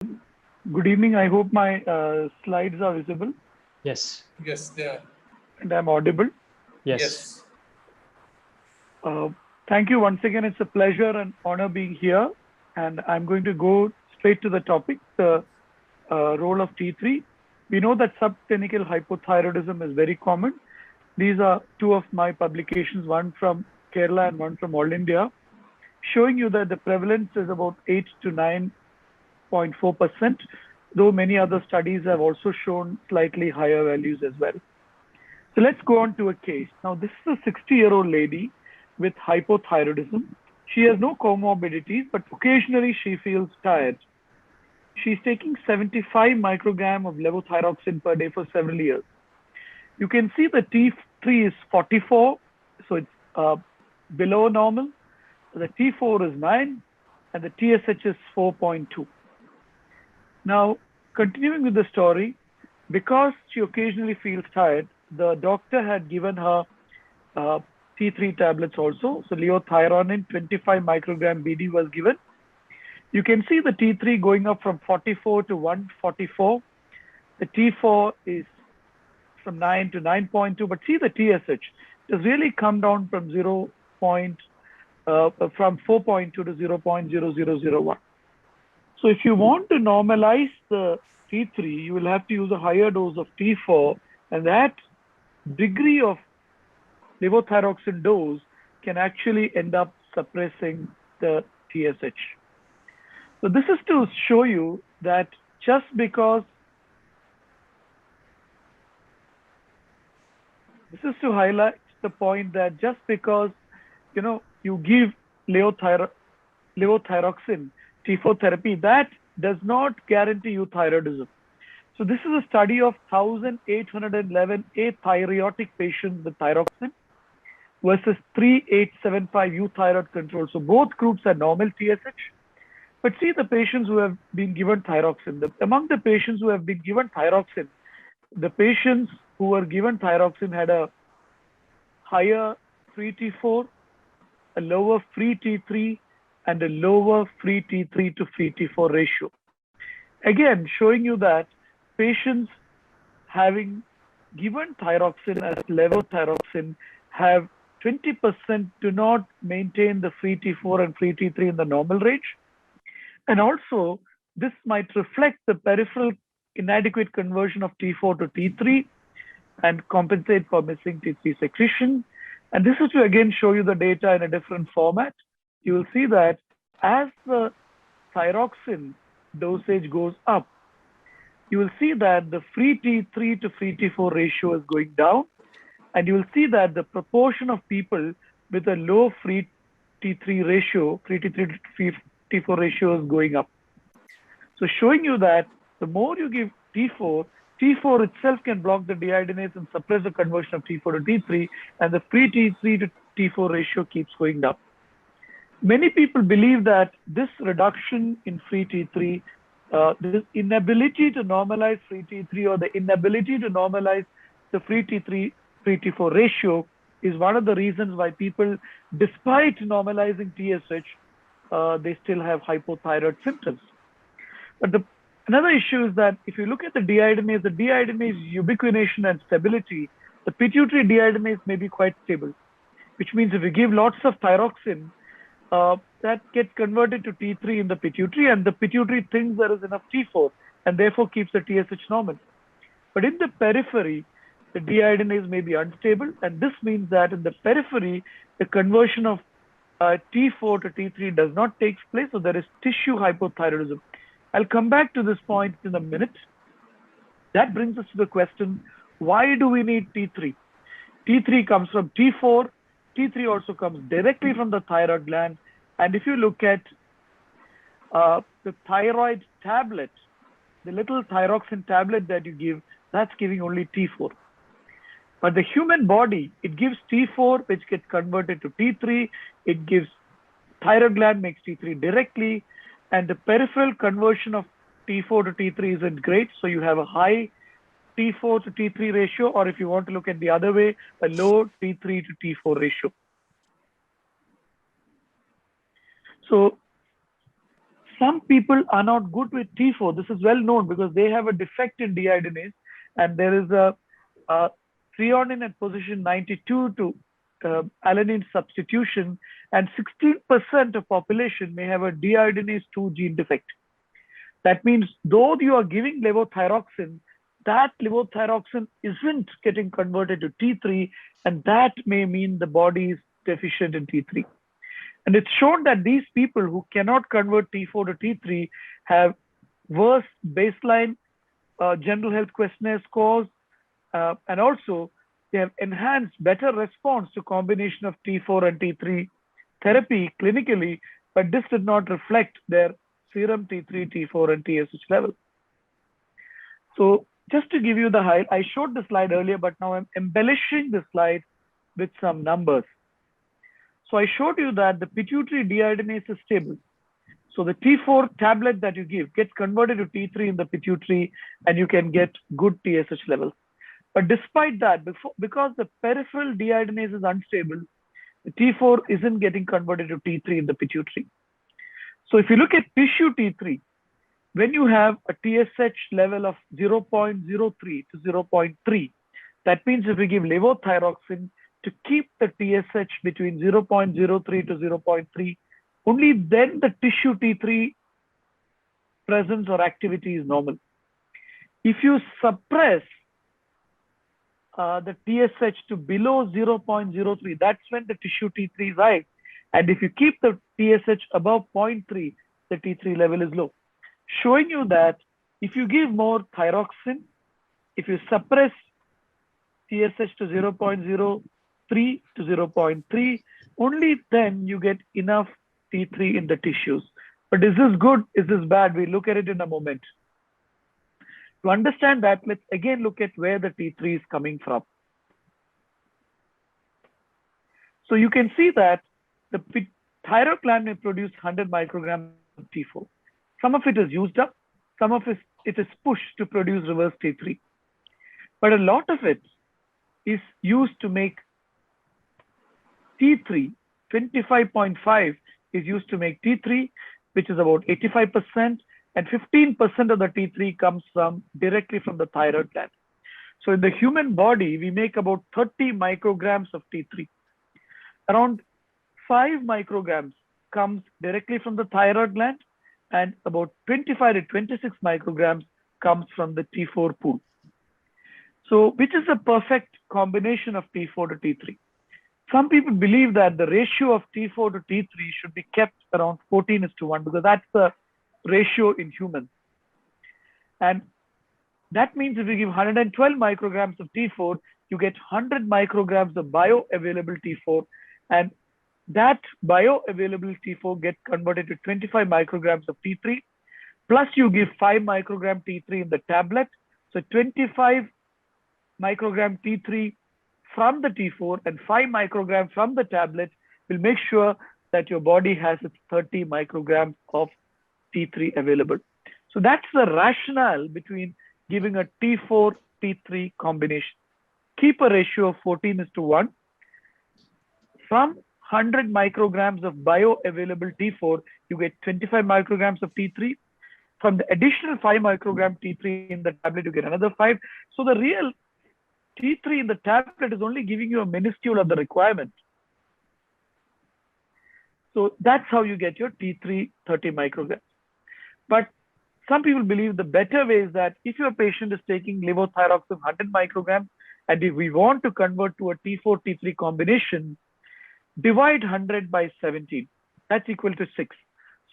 Good evening. I hope my slides are visible Yes. Yes, they are. and I'm audible. Yes. Yes. Uh, Thank you once again. It's a pleasure and honor being here. And I'm going to go straight to the topic, the role of T3. We know that subclinical hypothyroidism is very common. These are two of my publications, one from Kerala and one from All India, showing you that the prevalence is about 8 to 9.4%, though many other studies have also shown slightly higher values as well. So let's go on to a case. Now, this is a 60-year-old lady with hypothyroidism. She has no comorbidities, but occasionally she feels tired. She's taking 75 microgram of levothyroxine per day for several years. You can see the T3 is 44, so it's below normal. The T4 is 9, and the TSH is 4.2. Now, continuing with the story, because she occasionally feels tired, the doctor had given her uh, T3 tablets also. So leothyronin 25 microgram BD was given. You can see the T3 going up from 44 to 144. The T4 is from 9 to 9.2, but see the TSH. It has really come down from from 4.2 to 0.0001. So if you want to normalize the T3, you will have to use a higher dose of T4, and that degree of levothyroxine dose can actually end up suppressing the TSH. So this is to show you that just because this is to highlight the point that just because you give levothyroxine T4 therapy, that does not guarantee you thyroidism. So this is a study of 1,811 athyrotic patients with thyroxine versus 3,875 euthyroid control. So both groups are normal TSH. But see the patients who have been given thyroxine. Among the patients who have been given thyroxine, the patients who were given thyroxine had a higher free T4, a lower free T3, and a lower free T3 to free T4 ratio. Again, showing you that patients having given thyroxine as levothyroxine have 20% do not maintain the free T4 and free T3 in the normal range. And also, this might reflect the peripheral inadequate conversion of T4 to T3 and compensate for missing T3 secretion. And this is to again show you the data in a different format. You will see that as the thyroxine dosage goes up, you will see that the free T3 to free T4 ratio is going down. And you will see that the proportion of people with a low free T3 ratio, free T3 to free T4 ratio is going up. So showing you that the more you give T4, T4 itself can block the deiodinase and suppress the conversion of T4 to T3, and the free T3 to T4 ratio keeps going down. Many people believe that this reduction in free T3, this inability to normalize free T3 or the inability to normalize the free T3, free T4 ratio is one of the reasons why people, despite normalizing TSH, they still have hypothyroid symptoms. But another issue is that if you look at the deiodinase ubiquination and stability, the pituitary deiodinase may be quite stable, which means if you give lots of thyroxine, that gets converted to T3 in the pituitary, and the pituitary thinks there is enough T4, and therefore keeps the TSH normal. But in the periphery, the deiodinase may be unstable, and this means that in the periphery, the conversion of T4 to T3 does not take place, so there is tissue hypothyroidism. I'll come back to this point in a minute. That brings us to the question, why do we need T3? T3 comes from T4. T3 also comes directly from the thyroid gland. And if you look at the thyroid tablet, the little thyroxine tablet that you give, that's giving only T4. But the human body, it gives T4, which gets converted to T3. It gives thyroid gland, makes T3 directly. And the peripheral conversion of T4 to T3 isn't great. So you have a high T4 to T3 ratio, or if you want to look at the other way, a low T3 to T4 ratio. So Some people are not good with T4. This is well known because they have a defect in deiodinase, and there is a threonine at position 92 to alanine substitution, and 16% of population may have a deiodinase 2 gene defect. That means though you are giving levothyroxine, that levothyroxine isn't getting converted to T3, and that may mean the body is deficient in T3. And it's shown that these people who cannot convert T4 to T3 have worse baseline general health questionnaire scores, and also they have enhanced better response to combination of T4 and T3 therapy clinically, but this did not reflect their serum T3, T4, and TSH level. So just to give you the height, I showed the slide earlier, but now I'm embellishing the slide with some numbers. So I showed you that the pituitary deiodinase is stable. So the T4 tablet that you give gets converted to T3 in the pituitary, and you can get good TSH levels. But despite that, because the peripheral deiodinase is unstable, the T4 isn't getting converted to T3 in the pituitary. So if you look at tissue T3, when you have a TSH level of 0.03 to 0.3, that means if we give levothyroxine to keep the TSH between 0.03 to 0.3, only then the tissue T3 presence or activity is normal. If you suppress the TSH to below 0.03, that's when the tissue T3 is high. And if you keep the TSH above 0.3, the T3 level is low. Showing you that if you give more thyroxine, if you suppress TSH to 0.03 to 0.3, only then you get enough T3 in the tissues. But is this good? Is this bad? We'll look at it in a moment. To understand that, let's again look at where the T3 is coming from. So you can see that the thyroid gland may produce 100 micrograms of T4. Some of it is used up, some of it is pushed to produce reverse T3. But a lot of it is used to make T3. 25.5 is used to make T3, which is about 85%, and 15% of the T3 comes directly from the thyroid gland. So in the human body, we make about 30 micrograms of T3. Around 5 micrograms comes directly from the thyroid gland, and about 25 to 26 micrograms comes from the T4 pool. So which is a perfect combination of T4 to T3? Some people believe that the ratio of T4 to T3 should be kept around 14:1 because that's the ratio in humans. And that means if you give 112 micrograms of T4, you get 100 micrograms of bioavailable T4, and that bioavailable T4 gets converted to 25 micrograms of T3, plus you give 5 microgram T3 in the tablet. So 25 microgram T3 from the T4 and 5 microgram from the tablet will make sure that your body has its 30 micrograms of T3 available. So that's the rationale between giving a T4 T3 combination. Keep a ratio of 14:1. From 100 micrograms of bioavailable T4, you get 25 micrograms of T3. From the additional 5 microgram T3 in the tablet, you get another 5. So the real T3 in the tablet is only giving you a minuscule of the requirement. So that's how you get your T3 30 micrograms. But some people believe the better way is that if your patient is taking levothyroxine 100 micrograms, and if we want to convert to a T4 T3 combination, divide 100 by 17. That's equal to 6.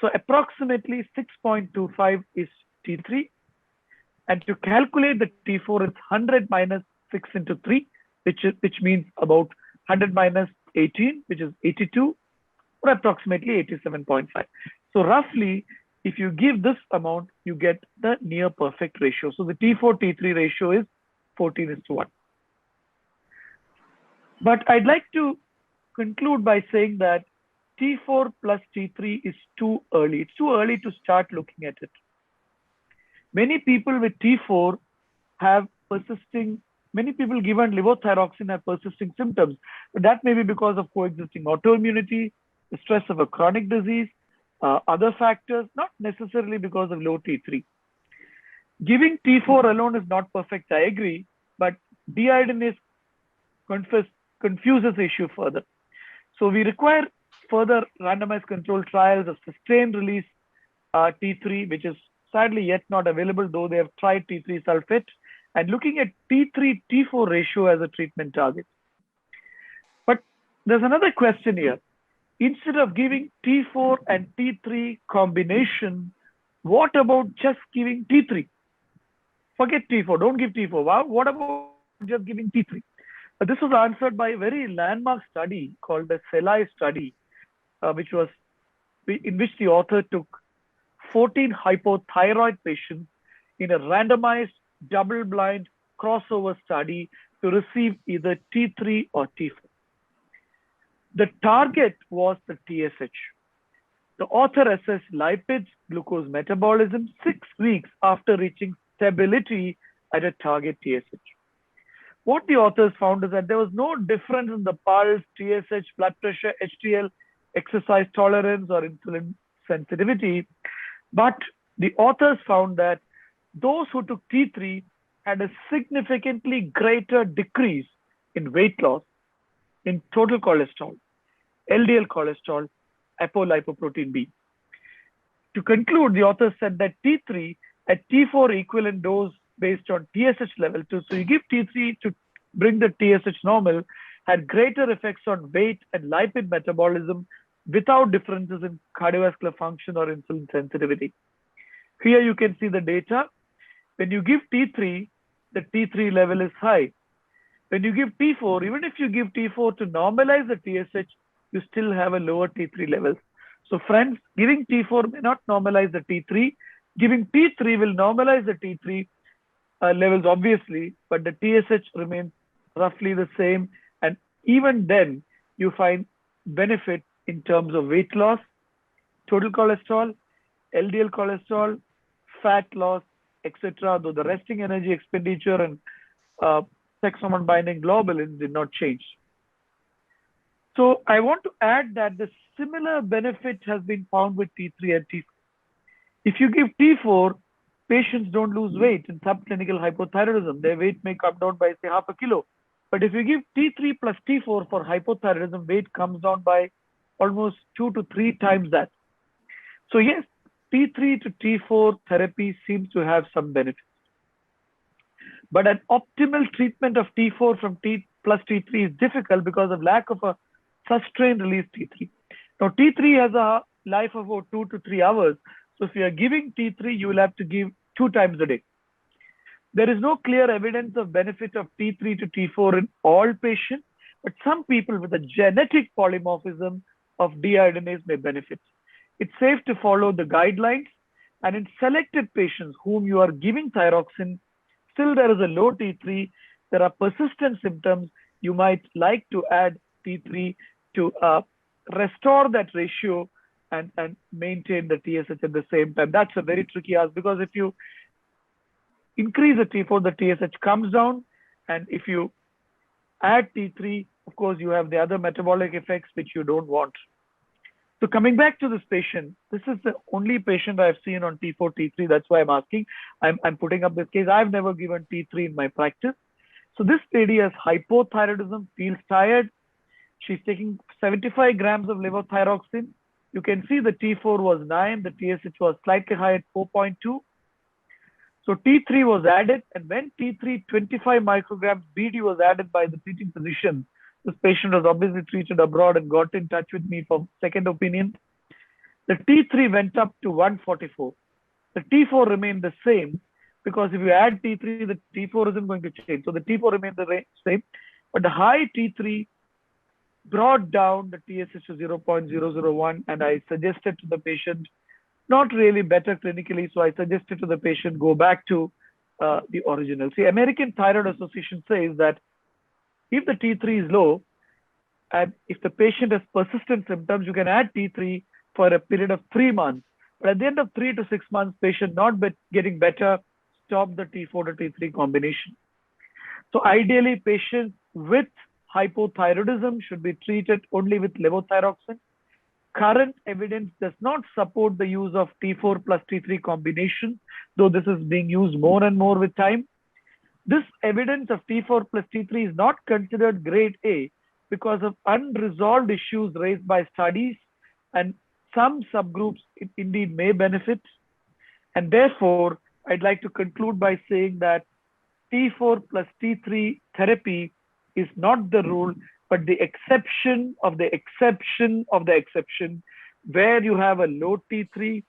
So approximately 6.25 is T3. And to calculate the T4, it's 100 minus 6 into 3, which means about 100 minus 18, which is 82, or approximately 87.5. So roughly, if you give this amount, you get the near perfect ratio. So the T4 T3 ratio is 14:1. But I'd like to conclude by saying that T4 plus T3 is too early. It's too early to start looking at it. Many people with T4 have many people given levothyroxine have persisting symptoms. But that may be because of coexisting autoimmunity, the stress of a chronic disease, Other factors, not necessarily because of low T3. Giving T4 alone is not perfect, I agree, but deiodinase confuses the issue further. So we require further randomized controlled trials of sustained release T3, which is sadly yet not available, though they have tried T3 sulfate, and looking at T3 T4 ratio as a treatment target. But there's another question here. Instead of giving T4 and T3 combination, what about just giving T3? Forget T4, don't give T4. Wow, what about just giving T3? This was answered by a very landmark study called the CELI study, in which the author took 14 hypothyroid patients in a randomized, double-blind crossover study to receive either T3 or T4. The target was the TSH. The author assessed lipids, glucose metabolism 6 weeks after reaching stability at a target TSH. What the authors found is that there was no difference in the pulse, TSH, blood pressure, HDL, exercise tolerance, or insulin sensitivity. But the authors found that those who took T3 had a significantly greater decrease in weight loss, in total cholesterol, LDL cholesterol, apolipoprotein B. To conclude, the authors said that T3 at T4 equivalent dose based on TSH level 2, so you give T3 to bring the TSH normal, had greater effects on weight and lipid metabolism without differences in cardiovascular function or insulin sensitivity. Here you can see the data. When you give T3, the T3 level is high. When you give T4, even if you give T4 to normalize the TSH, you still have a lower T3 levels. So friends, giving T4 may not normalize the T3. Giving T3 will normalize the T3 levels, obviously, but the TSH remains roughly the same. And even then, you find benefit in terms of weight loss, total cholesterol, LDL cholesterol, fat loss, etc. Though the resting energy expenditure and sex hormone binding globulin did not change. So I want to add that the similar benefit has been found with T3 and T4. If you give T4, patients don't lose weight in subclinical hypothyroidism. Their weight may come down by, say, half a kilo. But if you give T3 plus T4 for hypothyroidism, weight comes down by almost 2 to 3 times that. So yes, T3 to T4 therapy seems to have some benefits. But an optimal treatment of T4 from T plus T3 is difficult because of lack of a sustained release T3. Now T3 has a life of about 2 to 3 hours. So if you are giving T3, you will have to give 2 times a day. There is no clear evidence of benefit of T3 to T4 in all patients, but some people with a genetic polymorphism of deiodinase may benefit. It's safe to follow the guidelines, and in selected patients whom you are giving thyroxine, still there is a low T3, there are persistent symptoms, you might like to add T3 to restore that ratio and maintain the TSH at the same time. That's a very tricky ask, because if you increase the T4, the TSH comes down, and if you add T3, of course, you have the other metabolic effects which you don't want. So coming back to this patient, this is the only patient I've seen on T4, T3. That's why I'm asking. I'm putting up this case. I've never given T3 in my practice. So this lady has hypothyroidism, feels tired. She's taking 75 grams of levothyroxine. You can see the T4 was 9, the TSH was slightly high at 4.2. So T3 was added, and when T3 25 micrograms BD was added by the treating physician, this patient was obviously treated abroad and got in touch with me for second opinion. The T3 went up to 144. The T4 remained the same, because if you add T3, the T4 isn't going to change. So the T4 remained the same, but the high T3 brought down the TSH to 0.001, and I suggested to the patient, not really better clinically, so I suggested to the patient go back to the original. See, American Thyroid Association says that if the T3 is low, and if the patient has persistent symptoms, you can add T3 for a period of 3 months. But at the end of 3 to 6 months, patient not getting better, stop the T4 to T3 combination. So ideally, patients with hypothyroidism should be treated only with levothyroxine. current evidence does not support the use of T4 plus T3 combination, though this is being used more and more with time. This evidence of T4 plus T3 is not considered grade A because of unresolved issues raised by studies, and some subgroups indeed may benefit. And therefore, I'd like to conclude by saying that T4 plus T3 therapy is not the rule, but the exception of the exception of the exception, where you have a low T3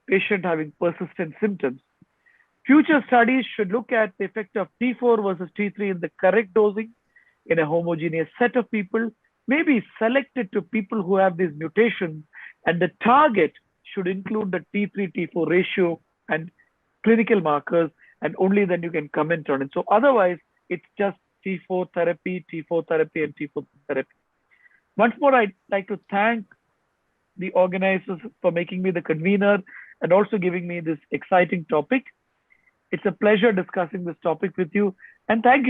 patient having persistent symptoms. Future studies should look at the effect of T4 versus T3 in the correct dosing in a homogeneous set of people, maybe selected to people who have these mutations, and the target should include the T3-T4 ratio and clinical markers, and only then you can comment on it. So otherwise, it's just T4 therapy, T4 therapy, and T4 therapy. Once more, I'd like to thank the organizers for making me the convener and also giving me this exciting topic. It's a pleasure discussing this topic with you, and thank you.